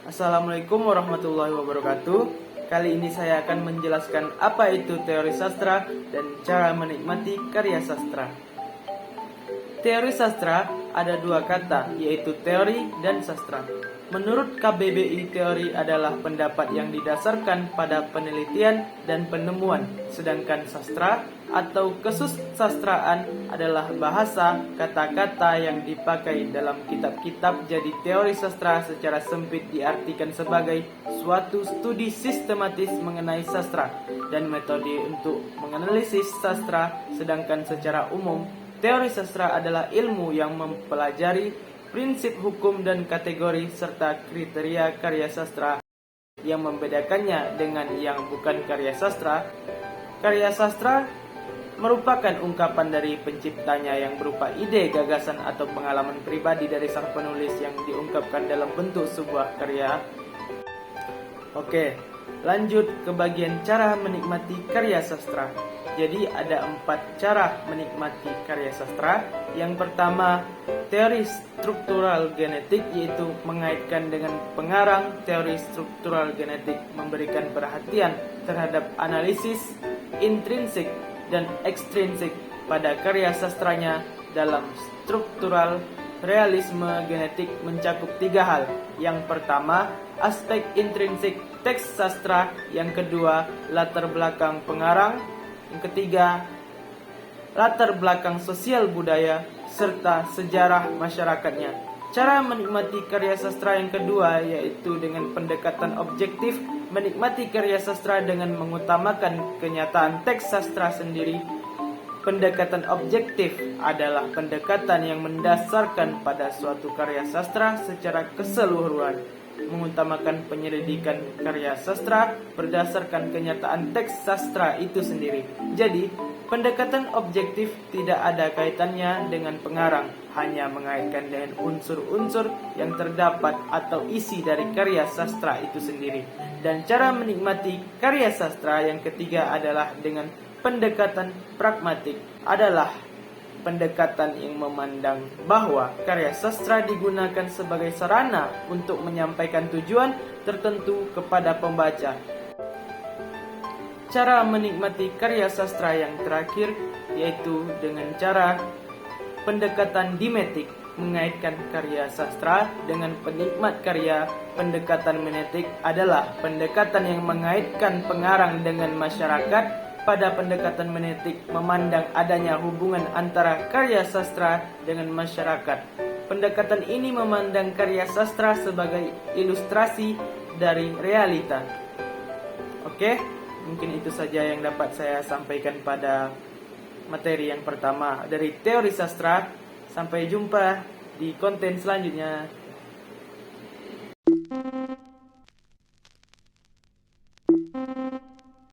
Assalamualaikum warahmatullahi wabarakatuh. Kali ini saya akan menjelaskan apa itu teori sastra dan cara menikmati karya sastra. Teori sastra ada dua kata, yaitu teori dan sastra. Menurut KBBI, teori adalah pendapat yang didasarkan pada penelitian dan penemuan, sedangkan sastra atau kesusastraan adalah bahasa kata-kata yang dipakai dalam kitab-kitab. Jadi teori sastra secara sempit diartikan sebagai suatu studi sistematis mengenai sastra dan metode untuk menganalisis sastra, sedangkan secara umum teori sastra adalah ilmu yang mempelajari prinsip hukum dan kategori serta kriteria karya sastra. Yang membedakannya dengan yang bukan karya sastra, karya sastra merupakan ungkapan dari penciptanya yang berupa ide, gagasan, atau pengalaman pribadi dari sang penulis yang diungkapkan dalam bentuk sebuah karya. Oke, lanjut ke bagian cara menikmati karya sastra. Jadi ada 4 cara menikmati karya sastra. Yang pertama, teori struktural genetik, yaitu mengaitkan dengan pengarang. Teori struktural genetik memberikan perhatian terhadap analisis intrinsik dan ekstrinsik pada karya sastranya. Dalam struktural realisme genetik mencakup 3 hal. Yang pertama, aspek intrinsik teks sastra. Yang kedua, latar belakang pengarang. Yang ketiga, latar belakang sosial budaya serta sejarah masyarakatnya. Cara menikmati karya sastra yang kedua yaitu dengan pendekatan objektif. Menikmati karya sastra dengan mengutamakan kenyataan teks sastra sendiri. Pendekatan objektif adalah pendekatan yang mendasarkan pada suatu karya sastra secara keseluruhan, mengutamakan penyelidikan karya sastra berdasarkan kenyataan teks sastra itu sendiri. Jadi, pendekatan objektif tidak ada kaitannya dengan pengarang, hanya mengaitkan dengan unsur-unsur yang terdapat atau isi dari karya sastra itu sendiri. Dan cara menikmati karya sastra yang ketiga adalah dengan pendekatan pragmatik, adalah pendekatan yang memandang bahwa karya sastra digunakan sebagai sarana untuk menyampaikan tujuan tertentu kepada pembaca. Cara menikmati karya sastra yang terakhir yaitu dengan cara pendekatan dimetik, mengaitkan karya sastra dengan penikmat karya. Pendekatan menetik adalah pendekatan yang mengaitkan pengarang dengan masyarakat. Pada pendekatan menetik memandang adanya hubungan antara karya sastra dengan masyarakat. Pendekatan ini memandang karya sastra sebagai ilustrasi dari realita. Oke, mungkin itu saja yang dapat saya sampaikan pada materi yang pertama dari teori sastra. Sampai jumpa di konten selanjutnya.